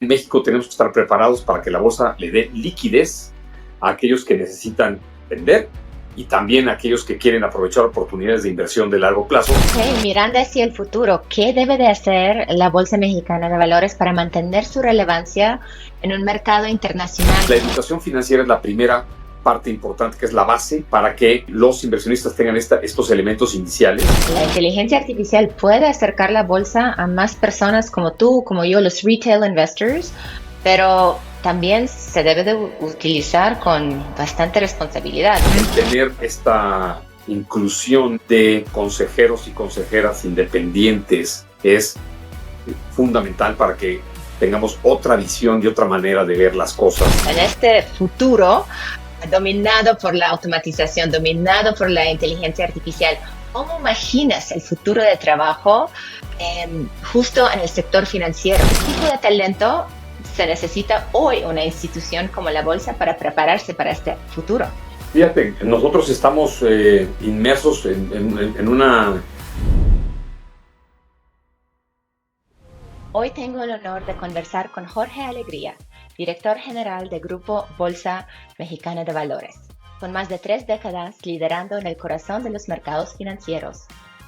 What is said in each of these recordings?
En México tenemos que estar preparados para que la bolsa le dé liquidez a aquellos que necesitan vender y también a aquellos que quieren aprovechar oportunidades de inversión de largo plazo. Ok, mirando hacia el futuro, ¿qué debe de hacer la Bolsa Mexicana de Valores para mantener su relevancia en un mercado internacional? La educación financiera es la primera parte importante, que es la base para que los inversionistas tengan estos elementos iniciales. La inteligencia artificial puede acercar la bolsa a más personas como tú, como yo, los retail investors, pero también se debe de utilizar con bastante responsabilidad. Tener esta inclusión de consejeros y consejeras independientes es fundamental para que tengamos otra visión y otra manera de ver las cosas. En este futuro dominado por la automatización, dominado por la inteligencia artificial, ¿cómo imaginas el futuro de trabajo justo en el sector financiero? ¿Qué tipo de talento se necesita hoy una institución como la Bolsa para prepararse para este futuro? Fíjate, nosotros estamos inmersos en una... Hoy tengo el honor de conversar con Jorge Alegría, director general del Grupo Bolsa Mexicana de Valores. Con más de 3 décadas liderando en el corazón de los mercados financieros,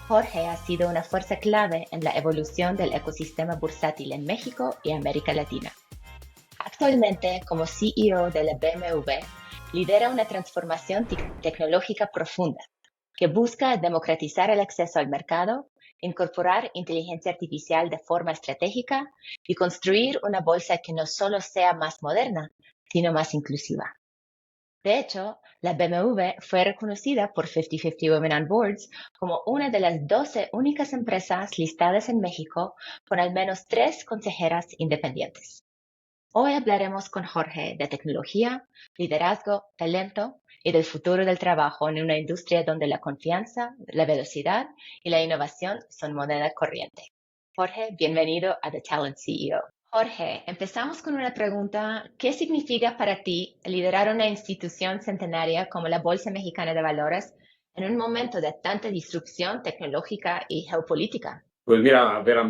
Jorge ha sido una fuerza clave en la evolución del ecosistema bursátil en México y América Latina. Actualmente, como CEO de la BMW, lidera una transformación tecnológica profunda que busca democratizar el acceso al mercado, incorporar inteligencia artificial de forma estratégica y construir una bolsa que no solo sea más moderna, sino más inclusiva. De hecho, la BMW fue reconocida por 50/50 Women on Boards como una de las 12 únicas empresas listadas en México con al menos 3 consejeras independientes. Hoy hablaremos con Jorge de tecnología, liderazgo, talento y del futuro del trabajo en una industria donde la confianza, la velocidad y la innovación son moneda corriente. Jorge, bienvenido a The Talent CEO. Jorge, empezamos con una pregunta. ¿Qué significa para ti liderar una institución centenaria como la Bolsa Mexicana de Valores en un momento de tanta disrupción tecnológica y geopolítica? Pues mira, Vera,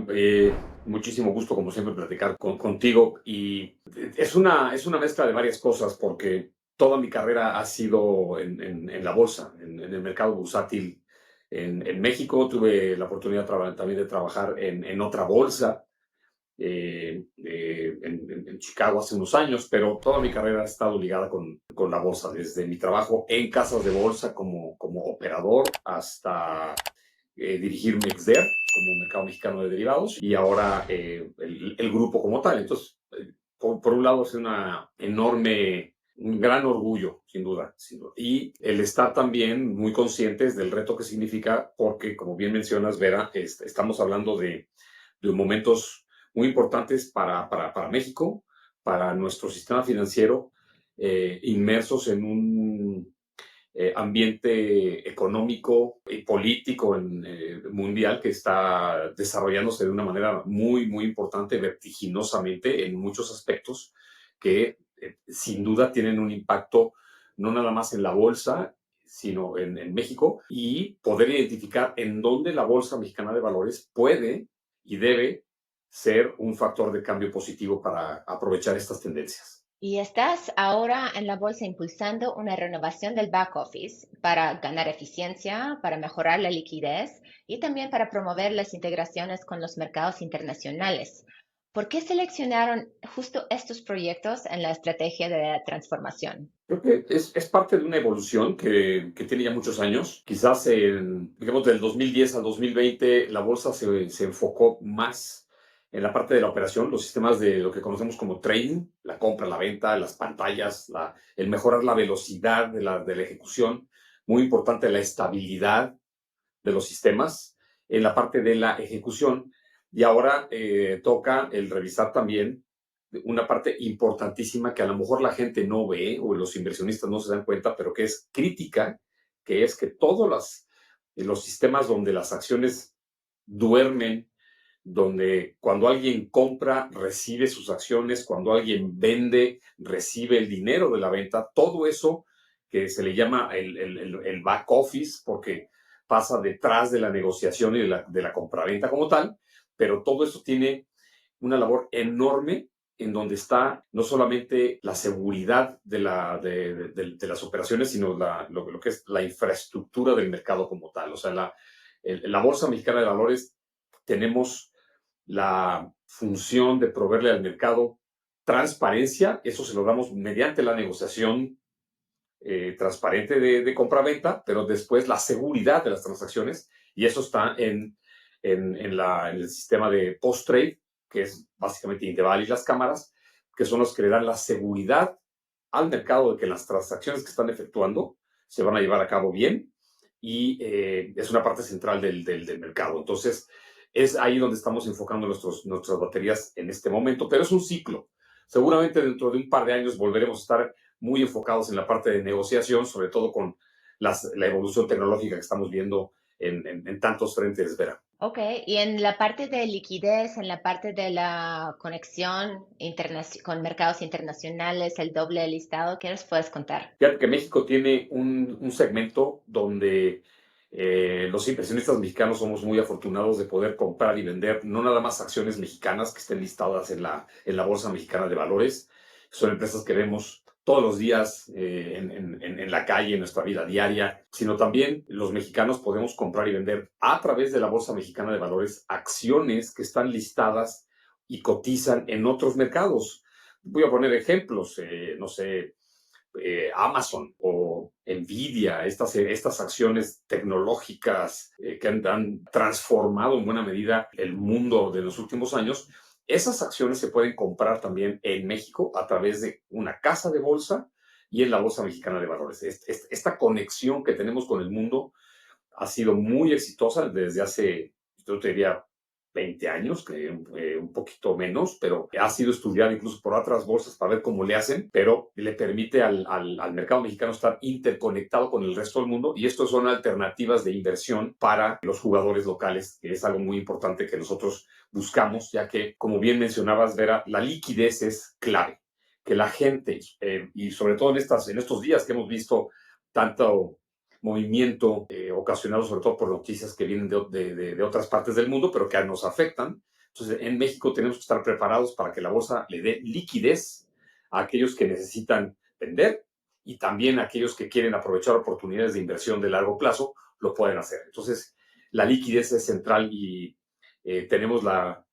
muchísimo gusto como siempre platicar contigo y es una mezcla de varias cosas porque toda mi carrera ha sido en la bolsa, en el mercado bursátil en México. Tuve la oportunidad también de trabajar en otra bolsa en Chicago hace unos años, pero toda mi carrera ha estado ligada con la bolsa, desde mi trabajo en casas de bolsa como operador hasta dirigir MexDer como Mercado Mexicano de Derivados y ahora el grupo como tal. Entonces, por un lado es un gran orgullo, sin duda, sin duda. Y el estar también muy conscientes del reto que significa, porque como bien mencionas, Vera, estamos hablando de momentos muy importantes para México, para nuestro sistema financiero, inmersos en un ambiente económico y político mundial que está desarrollándose de una manera muy, muy importante, vertiginosamente en muchos aspectos que sin duda tienen un impacto no nada más en la bolsa, sino en México, y poder identificar en dónde la Bolsa Mexicana de Valores puede y debe ser un factor de cambio positivo para aprovechar estas tendencias. Y estás ahora en la bolsa impulsando una renovación del back office para ganar eficiencia, para mejorar la liquidez y también para promover las integraciones con los mercados internacionales. ¿Por qué seleccionaron justo estos proyectos en la estrategia de transformación? Creo que es parte de una evolución que tiene ya muchos años. Quizás, digamos, del 2010 al 2020, la bolsa se enfocó más en la parte de la operación, los sistemas de lo que conocemos como trading, la compra, la venta, las pantallas, el mejorar la velocidad de la ejecución, muy importante la estabilidad de los sistemas en la parte de la ejecución. Y ahora toca el revisar también una parte importantísima que a lo mejor la gente no ve o los inversionistas no se dan cuenta, pero que es crítica, que es que todos los sistemas donde las acciones duermen, donde cuando alguien compra recibe sus acciones, cuando alguien vende recibe el dinero de la venta, todo eso que se le llama el back office, porque pasa detrás de la negociación y de la compraventa como tal, pero todo eso tiene una labor enorme en donde está no solamente la seguridad de las operaciones, sino lo que es la infraestructura del mercado como tal. O sea, la Bolsa Mexicana de Valores tenemos la función de proveerle al mercado transparencia, eso se lo damos mediante la negociación transparente de compra-venta, pero después la seguridad de las transacciones, y eso está en el sistema de post-trade, que es básicamente Indeval y las cámaras, que son los que le dan la seguridad al mercado de que las transacciones que están efectuando se van a llevar a cabo bien, y es una parte central del mercado. Entonces, es ahí donde estamos enfocando nuestras baterías en este momento, pero es un ciclo. Seguramente dentro de un par de años volveremos a estar muy enfocados en la parte de negociación, sobre todo con la evolución tecnológica que estamos viendo en tantos frentes, Vera. Ok, y en la parte de liquidez, en la parte de la conexión con mercados internacionales, el doble listado, ¿qué nos puedes contar? Fíjate que México tiene un segmento donde los inversionistas mexicanos somos muy afortunados de poder comprar y vender no nada más acciones mexicanas que estén listadas en la Bolsa Mexicana de Valores. Son empresas que vemos todos los días en la calle, en nuestra vida diaria, sino también los mexicanos podemos comprar y vender a través de la Bolsa Mexicana de Valores acciones que están listadas y cotizan en otros mercados. Voy a poner ejemplos, no sé, Amazon o Nvidia, estas acciones tecnológicas que han transformado en buena medida el mundo de los últimos años. Esas acciones se pueden comprar también en México a través de una casa de bolsa y en la Bolsa Mexicana de Valores. Esta conexión que tenemos con el mundo ha sido muy exitosa desde hace, yo te diría, 20 años, que un poquito menos, pero ha sido estudiada incluso por otras bolsas para ver cómo le hacen, pero le permite al mercado mexicano estar interconectado con el resto del mundo, y esto son alternativas de inversión para los jugadores locales, que es algo muy importante que nosotros buscamos, ya que, como bien mencionabas, Vera, la liquidez es clave. Que la gente, y sobre todo en estos días que hemos visto tanto movimiento ocasionado sobre todo por noticias que vienen de otras partes del mundo, pero que nos afectan. Entonces, en México tenemos que estar preparados para que la bolsa le dé liquidez a aquellos que necesitan vender, y también a aquellos que quieren aprovechar oportunidades de inversión de largo plazo, lo pueden hacer. Entonces, la liquidez es central, y tenemos la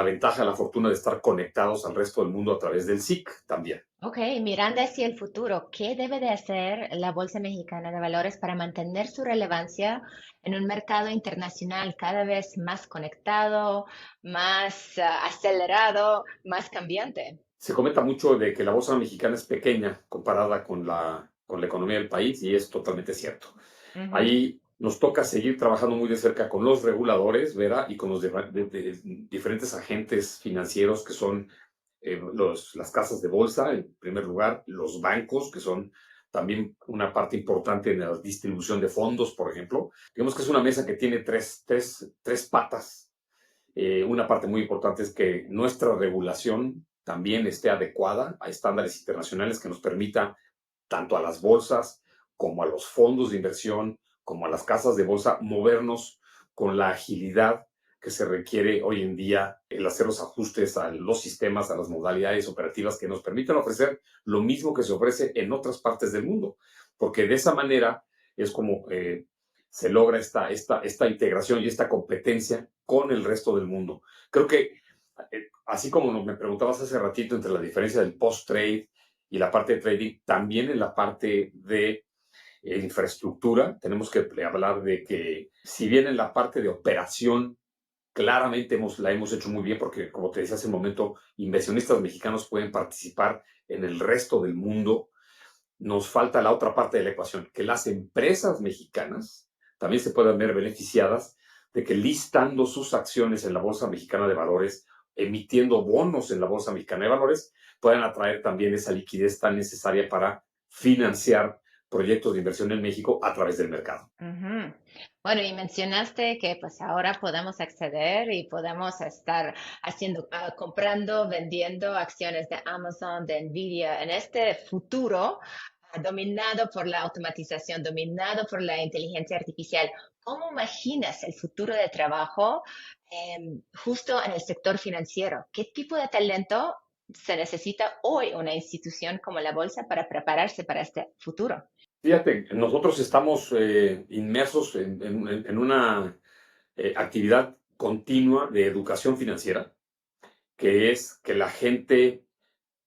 ventaja, la fortuna de estar conectados al resto del mundo a través del SIC también. Ok, mirando hacia el futuro, ¿qué debe de hacer la Bolsa Mexicana de Valores para mantener su relevancia en un mercado internacional cada vez más conectado, más acelerado, más cambiante? Se comenta mucho de que la bolsa mexicana es pequeña comparada con la economía del país, y es totalmente cierto. Ujú. Ahí nos toca seguir trabajando muy de cerca con los reguladores, ¿verdad? Y con los diferentes agentes financieros que son las casas de bolsa, en primer lugar, los bancos, que son también una parte importante en la distribución de fondos, por ejemplo. Digamos que es una mesa que tiene tres patas. Una parte muy importante es que nuestra regulación también esté adecuada a estándares internacionales que nos permita tanto a las bolsas como a los fondos de inversión, como a las casas de bolsa, movernos con la agilidad que se requiere hoy en día, el hacer los ajustes a los sistemas, a las modalidades operativas que nos permitan ofrecer lo mismo que se ofrece en otras partes del mundo, porque de esa manera es como se logra esta integración y esta competencia con el resto del mundo. Creo que, así como me preguntabas hace ratito entre la diferencia del post-trade y la parte de trading, también en la parte de infraestructura tenemos que hablar de que, si bien en la parte de operación claramente la hemos hecho muy bien, porque, como te decía hace un momento, inversionistas mexicanos pueden participar en el resto del mundo, nos falta la otra parte de la ecuación, que las empresas mexicanas también se puedan ver beneficiadas de que, listando sus acciones en la Bolsa Mexicana de Valores, emitiendo bonos en la Bolsa Mexicana de Valores, puedan atraer también esa liquidez tan necesaria para financiar proyectos de inversión en México a través del mercado. Ujú. Bueno, y mencionaste que pues ahora podemos acceder y podemos estar haciendo, comprando, vendiendo acciones de Amazon, de Nvidia en este futuro dominado por la automatización, dominado por la inteligencia artificial. ¿Cómo imaginas el futuro de trabajo justo en el sector financiero? ¿Qué tipo de talento se necesita hoy una institución como la bolsa para prepararse para este futuro? Fíjate, nosotros estamos inmersos en una actividad continua de educación financiera, que es que la gente,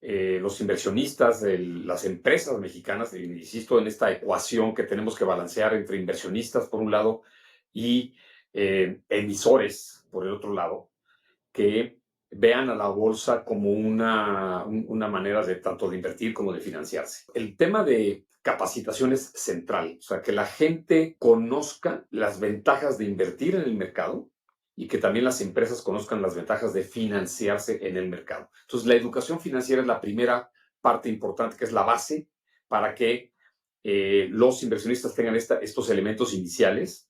los inversionistas, las empresas mexicanas, insisto en esta ecuación que tenemos que balancear entre inversionistas por un lado y emisores por el otro lado, que vean a la bolsa como una manera de tanto de invertir como de financiarse. El tema de capacitación es central, o sea, que la gente conozca las ventajas de invertir en el mercado y que también las empresas conozcan las ventajas de financiarse en el mercado. Entonces, la educación financiera es la primera parte importante, que es la base para que los inversionistas tengan estos elementos iniciales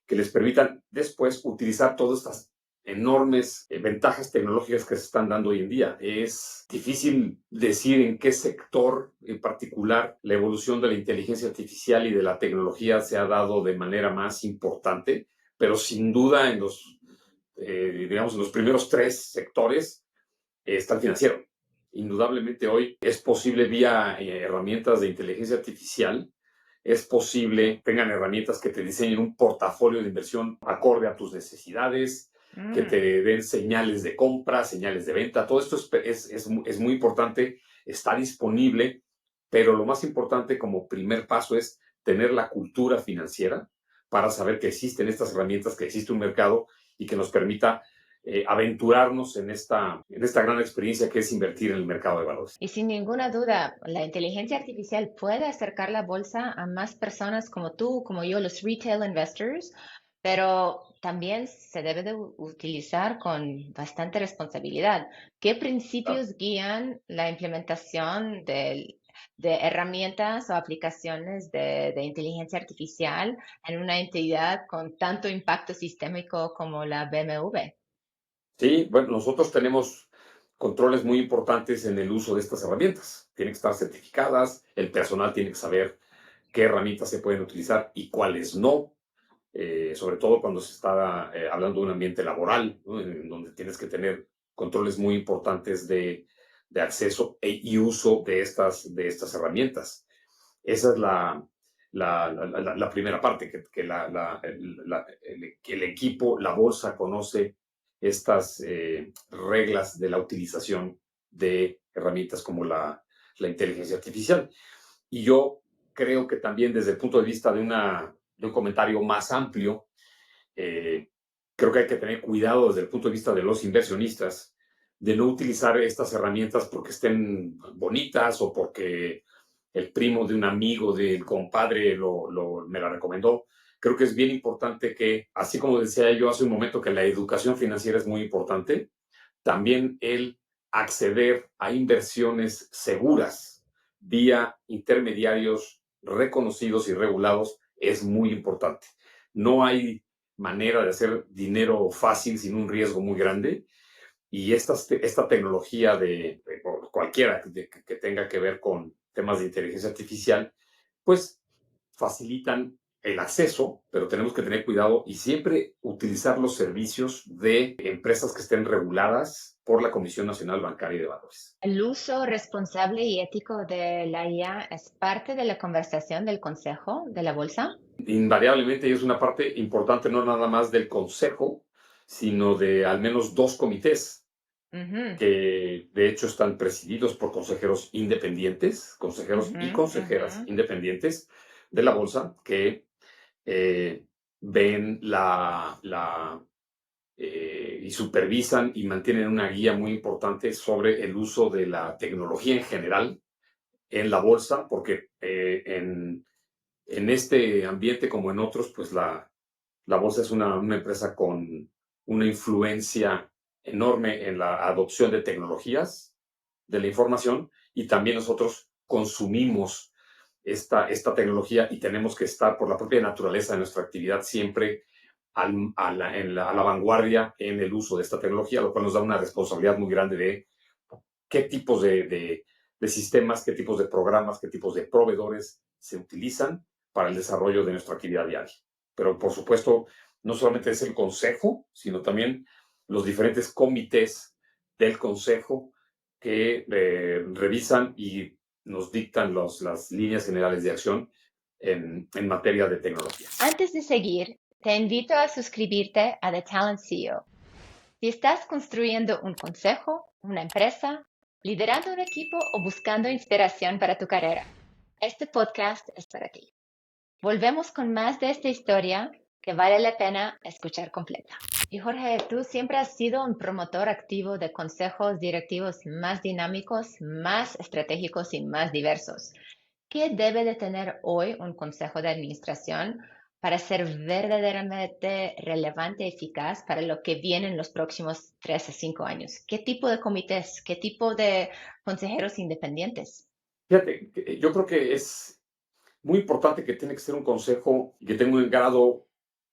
que les permitan después utilizar todas estas enormes ventajas tecnológicas que se están dando hoy en día. Es difícil decir en qué sector en particular la evolución de la inteligencia artificial y de la tecnología se ha dado de manera más importante, pero sin duda digamos, en los primeros tres sectores está el financiero. Indudablemente hoy es posible vía herramientas de inteligencia artificial, es posible, tengan herramientas que te diseñen un portafolio de inversión acorde a tus necesidades, que te den señales de compra, señales de venta. Todo esto es muy importante, está disponible, pero lo más importante como primer paso es tener la cultura financiera para saber que existen estas herramientas, que existe un mercado y que nos permita aventurarnos en esta gran experiencia que es invertir en el mercado de valores. Y sin ninguna duda, la inteligencia artificial puede acercar la bolsa a más personas como tú, como yo, los retail investors, pero también se debe de utilizar con bastante responsabilidad. ¿Qué Claro. principios guían la implementación de herramientas o aplicaciones de inteligencia artificial en una entidad con tanto impacto sistémico como la BMW? Sí, bueno, nosotros tenemos controles muy importantes en el uso de estas herramientas. Tienen que estar certificadas, el personal tiene que saber qué herramientas se pueden utilizar y cuáles no, sobre todo cuando se está hablando de un ambiente laboral, ¿no? En donde tienes que tener controles muy importantes de acceso y uso de estas herramientas. Esa es la primera parte, que el equipo, la bolsa conoce estas reglas de la utilización de herramientas como la inteligencia artificial. Y yo creo que también desde el punto de vista de un comentario más amplio, eh, creo que hay que tener cuidado desde el punto de vista de los inversionistas de no utilizar estas herramientas porque estén bonitas o porque el primo de un amigo del compadre me la recomendó. Creo que es bien importante que, así como decía yo hace un momento que la educación financiera es muy importante, también el acceder a inversiones seguras vía intermediarios reconocidos y regulados es muy importante. No hay manera de hacer dinero fácil sin un riesgo muy grande y esta tecnología de cualquiera que tenga que ver con temas de inteligencia artificial, pues facilitan el acceso, pero tenemos que tener cuidado y siempre utilizar los servicios de empresas que estén reguladas por la Comisión Nacional Bancaria y de Valores. ¿El uso responsable y ético de la IA es parte de la conversación del Consejo de la Bolsa? Invariablemente es una parte importante no nada más del Consejo, sino de al menos dos comités Ujú, que de hecho están presididos por consejeros independientes, consejeros ujú, y ujú. consejeras independientes de la bolsa que eh, ven y supervisan y mantienen una guía muy importante sobre el uso de la tecnología en general en la bolsa, porque en este ambiente como en otros, pues la bolsa es una empresa con una influencia enorme en la adopción de tecnologías de la información y también nosotros consumimos esta tecnología y tenemos que estar por la propia naturaleza de nuestra actividad siempre a la vanguardia en el uso de esta tecnología, lo cual nos da una responsabilidad muy grande de qué tipos de sistemas, qué tipos de programas, qué tipos de proveedores se utilizan para el desarrollo de nuestra actividad diaria. Pero por supuesto, no solamente es el consejo, sino también los diferentes comités del consejo que revisan y nos dictan las líneas generales de acción en materia de tecnología. Antes de seguir, te invito a suscribirte a The Talent CEO. Si estás construyendo un consejo, una empresa, liderando un equipo o buscando inspiración para tu carrera, este podcast es para ti. Volvemos con más de esta historia que vale la pena escuchar completa. Y Jorge, tú siempre has sido un promotor activo de consejos directivos más dinámicos, más estratégicos y más diversos. ¿Qué debe de tener hoy un consejo de administración para ser verdaderamente relevante y eficaz para lo que viene en los próximos 3 a 5 años? ¿Qué tipo de comités? ¿Qué tipo de consejeros independientes? Fíjate, yo creo que es muy importante que tiene que ser un consejo que tenga un grado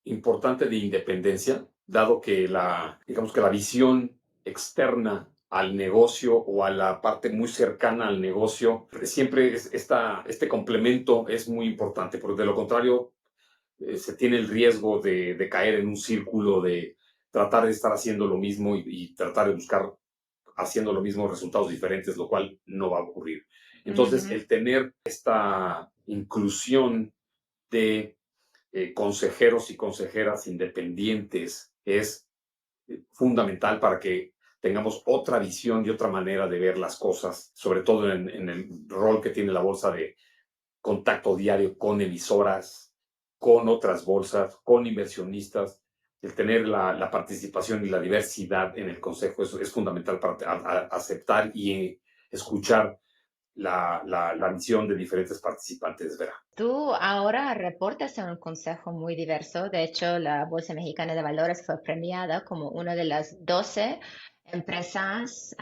importante de independencia, dado que digamos que la visión externa al negocio o a la parte muy cercana al negocio, siempre este complemento es muy importante, porque de lo contrario se tiene el riesgo de caer en un círculo de tratar de estar haciendo lo mismo y tratar de buscar haciendo lo mismo resultados diferentes, lo cual no va a ocurrir. Entonces, Ujú. el tener esta inclusión de consejeros y consejeras independientes es fundamental para que tengamos otra visión y otra manera de ver las cosas, sobre todo en el rol que tiene la bolsa de contacto diario con emisoras, con otras bolsas, con inversionistas. El tener la participación y la diversidad en el consejo es fundamental para aceptar y escuchar la visión de diferentes participantes, ¿verdad? Tú ahora reportas en un consejo muy diverso. De hecho, la Bolsa Mexicana de Valores fue premiada como una de las 12 empresas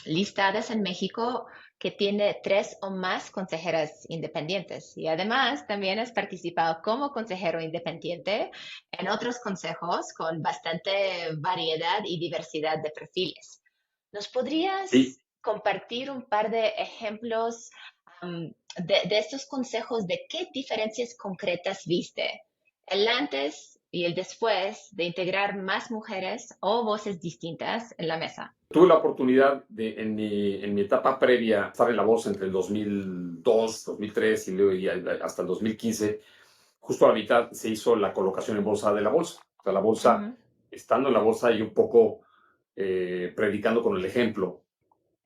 listadas en México que tiene 3 o más consejeras independientes. Y además, también has participado como consejero independiente en otros consejos con bastante variedad y diversidad de perfiles. ¿Nos podrías Sí, compartir un par de ejemplos? De estos consejos, ¿de qué diferencias concretas viste? El antes y el después de integrar más mujeres o voces distintas en la mesa. tuve la oportunidad en mi etapa previa, estar en la bolsa entre el 2002, 2003 y luego hasta el 2015. Justo a la mitad se hizo la colocación en bolsa de la bolsa. O sea, la bolsa, Ujú. estando en la bolsa y un poco predicando con el ejemplo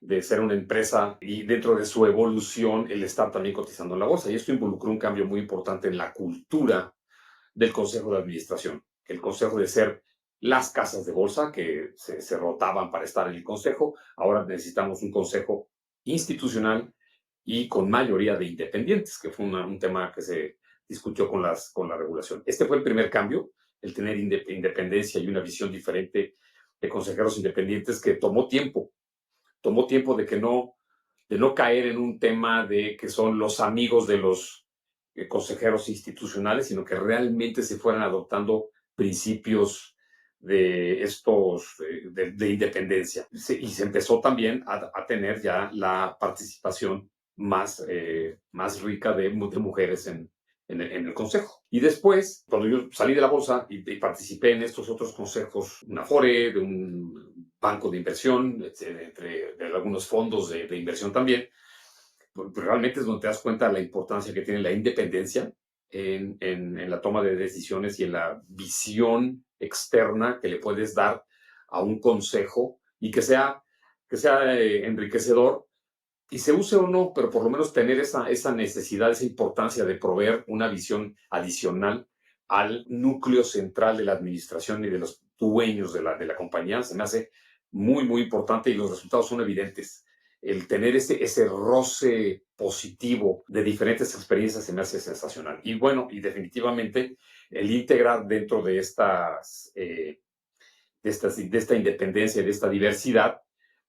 de ser una empresa y dentro de su evolución el estar también cotizando en la bolsa. Y esto involucró un cambio muy importante en la cultura del Consejo de Administración. El Consejo de ser las casas de bolsa que se rotaban para estar en el Consejo, ahora necesitamos un Consejo institucional y con mayoría de independientes, que fue un tema que se discutió con la regulación. Este fue el primer cambio, el tener independencia y una visión diferente de consejeros independientes que tomó tiempo de no caer en un tema de que son los amigos de los consejeros institucionales, sino que realmente se fueran adoptando principios de estos de independencia. Y se empezó también a tener ya la participación más rica de mujeres en el consejo. Y después, cuando yo salí de la bolsa y participé en estos otros consejos, una Afore, de un banco de inversión, entre de algunos fondos de inversión también, pues realmente es donde te das cuenta de la importancia que tiene la independencia en la toma de decisiones y en la visión externa que le puedes dar a un consejo y que sea enriquecedor y se use o no, pero por lo menos tener esa necesidad, esa importancia de proveer una visión adicional al núcleo central de la administración y de los dueños de la compañía, se me hace muy, muy importante y los resultados son evidentes. El tener ese roce positivo de diferentes experiencias se me hace sensacional. Y bueno, y definitivamente el integrar dentro de esta independencia y de esta diversidad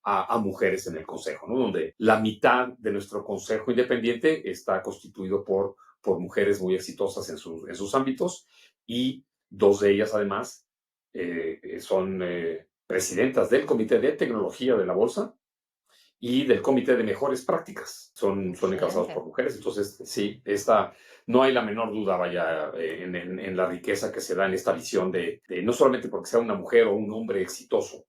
a mujeres en el consejo, ¿no? Donde la mitad de nuestro consejo independiente está constituido por mujeres muy exitosas en sus ámbitos y 2 de ellas además son presidentas del Comité de Tecnología de la Bolsa y del Comité de Mejores Prácticas. Son encabezados Excelente. por mujeres. Entonces, sí, no hay la menor duda, vaya, en la riqueza que se da en esta visión de no solamente porque sea una mujer o un hombre exitoso,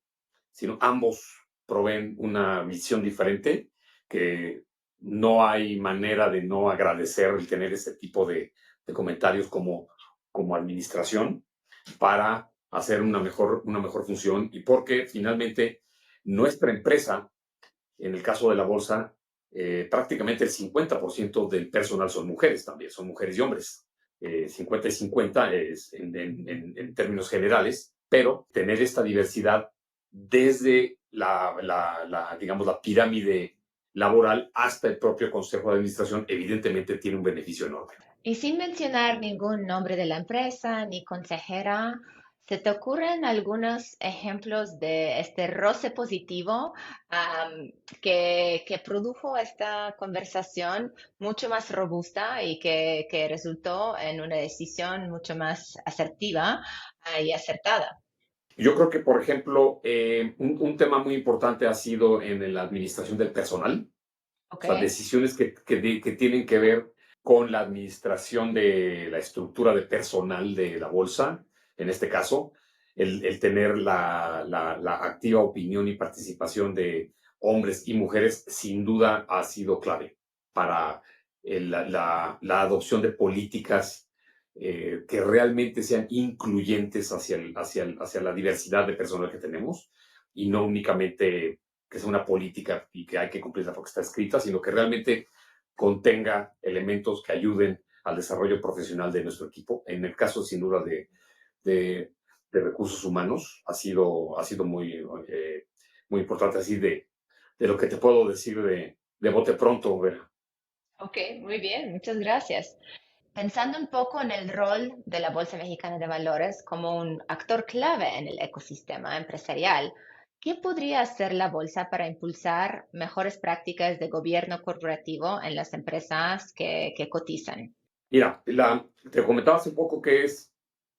sino ambos proveen una visión diferente, que no hay manera de no agradecer el tener este tipo de comentarios como administración para hacer una mejor función y porque finalmente nuestra empresa, en el caso de la bolsa, prácticamente el 50% del personal son mujeres también, son mujeres y hombres. 50 y 50 es en términos generales, pero tener esta diversidad desde digamos, la pirámide laboral hasta el propio consejo de administración, evidentemente tiene un beneficio enorme. Y sin mencionar ningún nombre de la empresa ni consejera, ¿se te ocurren algunos ejemplos de este roce positivo que produjo esta conversación mucho más robusta y que resultó en una decisión mucho más asertiva y acertada? Yo creo que, por ejemplo, un tema muy importante ha sido en la administración del personal. O ¿Ok? sea, decisiones que tienen que ver con la administración de la estructura de personal de la bolsa, en este caso, el tener la activa opinión y participación de hombres y mujeres, sin duda ha sido clave para la adopción de políticas que realmente sean incluyentes hacia la diversidad de personal que tenemos y no únicamente que sea una política y que hay que cumplirla porque está escrita, sino que realmente contenga elementos que ayuden al desarrollo profesional de nuestro equipo. En el caso, sin duda, de, de recursos humanos, ha sido muy importante, así de lo que te puedo decir de bote pronto, Vera. Ok, muy bien, muchas gracias. Pensando un poco en el rol de la Bolsa Mexicana de Valores como un actor clave en el ecosistema empresarial, ¿qué podría hacer la bolsa para impulsar mejores prácticas de gobierno corporativo en las empresas que cotizan? Mira, te comentaba hace un poco que es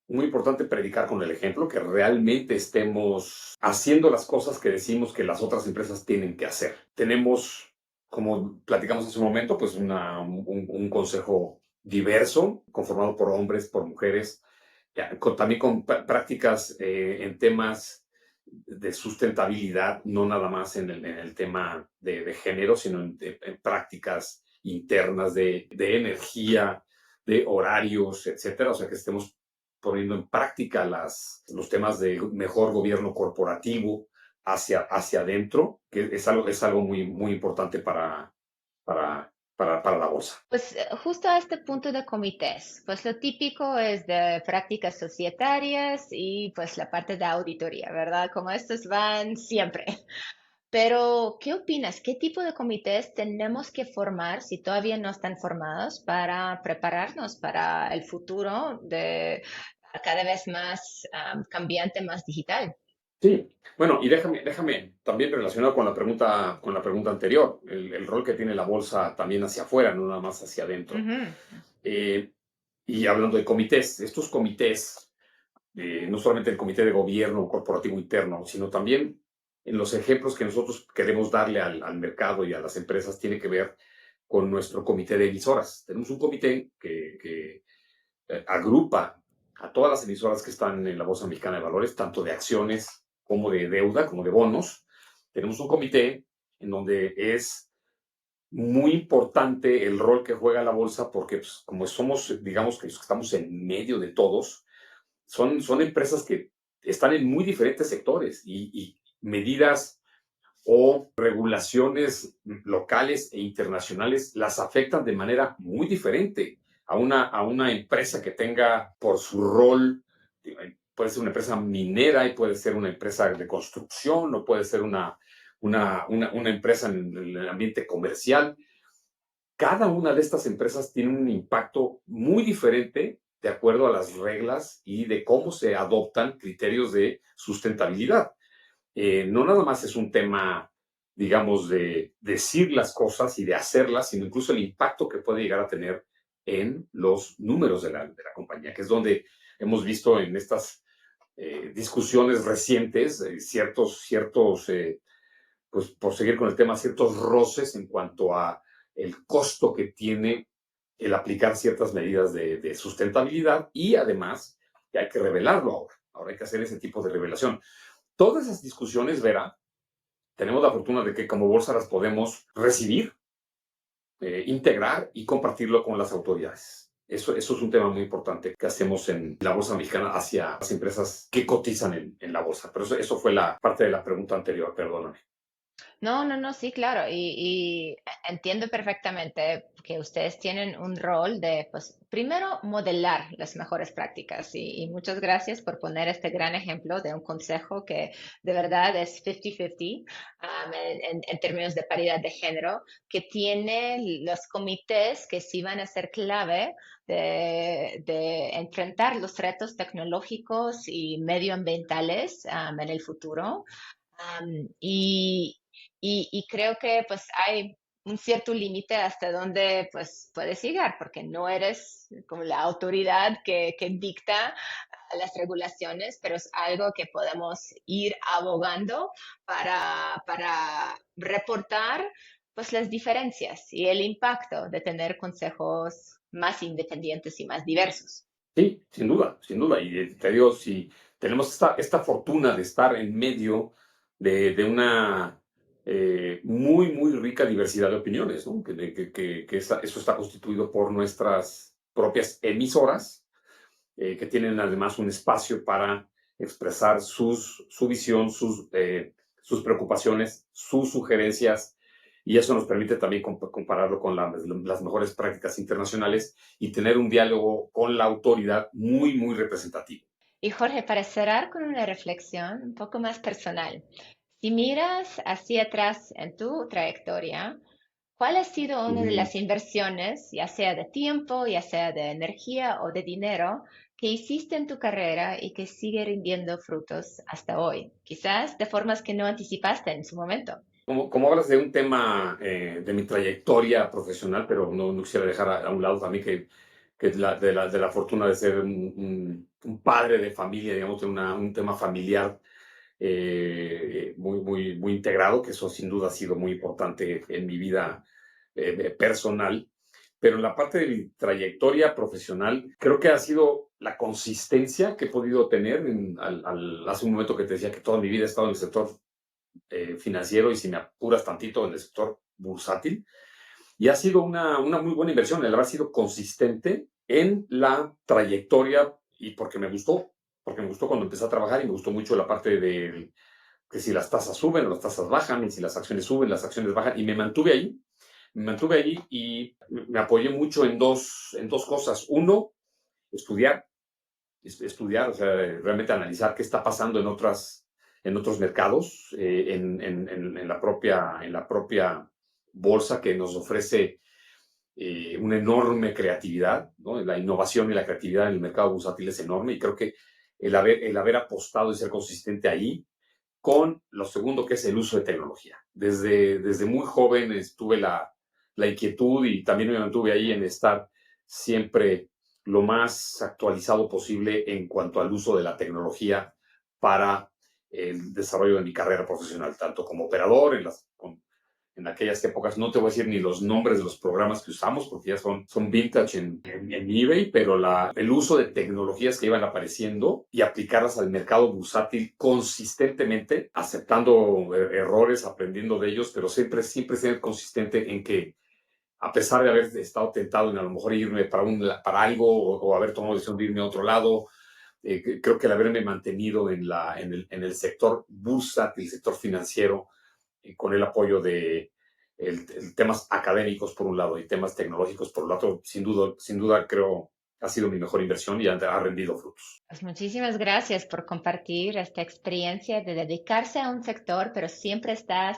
muy importante predicar con el ejemplo, que realmente estemos haciendo las cosas que decimos que las otras empresas tienen que hacer. Tenemos, como platicamos hace un momento, pues un consejo diverso, conformado por hombres, por mujeres, también con prácticas en temas de sustentabilidad, no nada más en el tema de género, sino en prácticas internas de energía, de horarios, etcétera. O sea, que estemos poniendo en práctica los temas de mejor gobierno corporativo hacia adentro, que es algo muy importante para la bolsa. Pues justo a este punto de comités, pues lo típico es de prácticas societarias y pues la parte de auditoría, ¿verdad? Como estos van siempre. Pero, ¿qué opinas? ¿Qué tipo de comités tenemos que formar si todavía no están formados para prepararnos para el futuro de cada vez más cambiante, más digital? Sí, bueno, y déjame también relacionado con la pregunta anterior, el rol que tiene la bolsa también hacia afuera, no nada más hacia adentro. Ujú. Eh, y hablando de comités, estos comités, no solamente el comité de gobierno corporativo interno, sino también en los ejemplos que nosotros queremos darle al mercado y a las empresas, tiene que ver con nuestro comité de emisoras. Tenemos un comité que agrupa a todas las emisoras que están en la Bolsa Mexicana de Valores, tanto de acciones como de deuda, como de bonos. Tenemos un comité en donde es muy importante el rol que juega la bolsa porque pues, como somos, digamos que estamos en medio de todos, son empresas que están en muy diferentes sectores y medidas o regulaciones locales e internacionales las afectan de manera muy diferente a una empresa que tenga por su rol, puede ser una empresa minera y puede ser una empresa de construcción o puede ser una empresa en el ambiente comercial. Cada una de estas empresas tiene un impacto muy diferente de acuerdo a las reglas y de cómo se adoptan criterios de sustentabilidad. No nada más es un tema, digamos, de decir las cosas y de hacerlas, sino incluso el impacto que puede llegar a tener en los números de la compañía, que es donde hemos visto en estas discusiones recientes pues por seguir con el tema, ciertos roces en cuanto a el costo que tiene el aplicar ciertas medidas de sustentabilidad y además que hay que revelarlo ahora. Ahora hay que hacer ese tipo de revelación. Todas esas discusiones, Vera, tenemos la fortuna de que como bolsa las podemos recibir, integrar y compartirlo con las autoridades. Eso es un tema muy importante que hacemos en la Bolsa Mexicana hacia las empresas que cotizan en la bolsa. Pero eso fue la parte de la pregunta anterior, perdóname. No, no, no, sí, claro, y entiendo perfectamente que ustedes tienen un rol de, pues, primero modelar las mejores prácticas y muchas gracias por poner este gran ejemplo de un consejo que de verdad es 50-50 en términos de paridad de género, que tiene los comités que sí van a ser clave de enfrentar los retos tecnológicos y medioambientales en el futuro. Y creo que pues hay un cierto límite hasta donde pues puedes llegar, porque no eres como la autoridad que dicta las regulaciones, pero es algo que podemos ir abogando para reportar pues las diferencias y el impacto de tener consejos más independientes y más diversos. Sí, sin duda, sin duda. Y te digo, si tenemos esta fortuna de estar en medio de una muy, muy rica diversidad de opiniones, ¿no? Eso está constituido por nuestras propias emisoras, que tienen además un espacio para expresar su visión, sus preocupaciones, sus sugerencias, y eso nos permite también compararlo con las mejores prácticas internacionales y tener un diálogo con la autoridad muy, muy representativo. Y Jorge, para cerrar con una reflexión un poco más personal, si miras hacia atrás en tu trayectoria, ¿cuál ha sido una de Ujú. las inversiones, ya sea de tiempo, ya sea de energía o de dinero, que hiciste en tu carrera y que sigue rindiendo frutos hasta hoy? Quizás de formas que no anticipaste en su momento. Como hablas de un tema de mi trayectoria profesional, pero no quisiera dejar a un lado también que de la fortuna de ser un padre de familia, digamos, de un tema familiar muy, muy, muy integrado, que eso sin duda ha sido muy importante en mi vida personal. Pero en la parte de mi trayectoria profesional, creo que ha sido la consistencia que he podido tener. Hace un momento que te decía que toda mi vida he estado en el sector financiero y si me apuras tantito en el sector bursátil. Y ha sido una muy buena inversión el haber sido consistente en la trayectoria y porque me gustó cuando empecé a trabajar y me gustó mucho la parte de que si las tasas suben o las tasas bajan, y si las acciones suben, las acciones bajan, y me mantuve ahí y me apoyé mucho en dos cosas. Uno, estudiar, estudiar, o sea, realmente analizar qué está pasando en otros mercados, en la propia bolsa que nos ofrece una enorme creatividad, ¿no? La innovación y la creatividad en el mercado bursátil es enorme y creo que el haber apostado y ser consistente ahí con lo segundo que es el uso de tecnología. Desde muy joven tuve la inquietud y también me mantuve ahí en estar siempre lo más actualizado posible en cuanto al uso de la tecnología para el desarrollo de mi carrera profesional, tanto como operador en aquellas épocas. No te voy a decir ni los nombres de los programas que usamos porque ya son vintage en eBay, pero el uso de tecnologías que iban apareciendo y aplicarlas al mercado bursátil consistentemente, aceptando errores, aprendiendo de ellos, pero siempre ser consistente en que a pesar de haber estado tentado en a lo mejor irme para algo o haber tomado la decisión de irme a otro lado, creo que el haberme mantenido en el sector bursátil, el sector financiero, con el apoyo de temas académicos por un lado y temas tecnológicos por el otro, sin duda creo ha sido mi mejor inversión y ha rendido frutos. Pues muchísimas gracias por compartir esta experiencia de dedicarse a un sector, pero siempre estar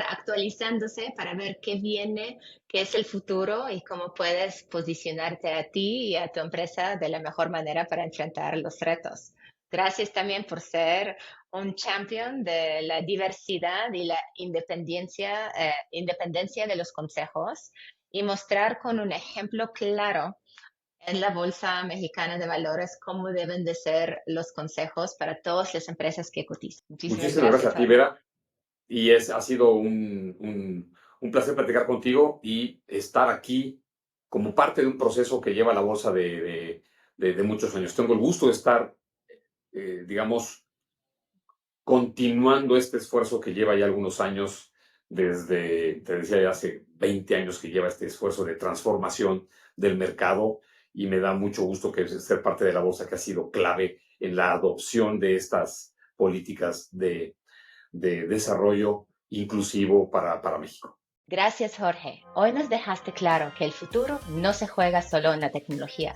actualizándose para ver qué viene, qué es el futuro y cómo puedes posicionarte a ti y a tu empresa de la mejor manera para enfrentar los retos. Gracias también por ser un champion de la diversidad y la independencia de los consejos y mostrar con un ejemplo claro en la Bolsa Mexicana de Valores cómo deben de ser los consejos para todas las empresas que cotizan. Muchísimas Muchísimas gracias gracias, a ti, Jorge. Vera, y ha sido un placer platicar contigo y estar aquí como parte de un proceso que lleva la bolsa de muchos años. Tengo el gusto de estar, digamos, continuando este esfuerzo que lleva ya algunos años, te decía, ya hace 20 años que lleva este esfuerzo de transformación del mercado, y me da mucho gusto que ser parte de la bolsa, que ha sido clave en la adopción de estas políticas de desarrollo inclusivo para México. Gracias, Jorge. Hoy nos dejaste claro que el futuro no se juega solo en la tecnología,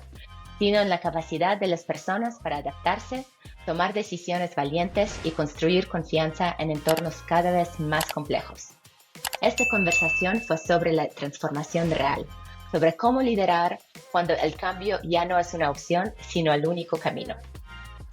sino en la capacidad de las personas para adaptarse, tomar decisiones valientes y construir confianza en entornos cada vez más complejos. Esta conversación fue sobre la transformación real, sobre cómo liderar cuando el cambio ya no es una opción, sino el único camino.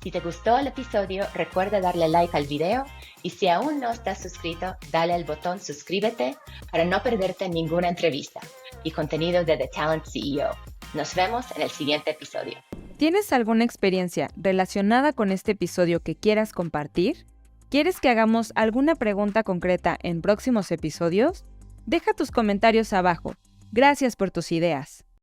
Si te gustó el episodio, recuerda darle like al video, y si aún no estás suscrito, dale al botón suscríbete para no perderte ninguna entrevista y contenido de The Talent CEO. Nos vemos en el siguiente episodio. ¿Tienes alguna experiencia relacionada con este episodio que quieras compartir? ¿Quieres que hagamos alguna pregunta concreta en próximos episodios? Deja tus comentarios abajo. Gracias por tus ideas.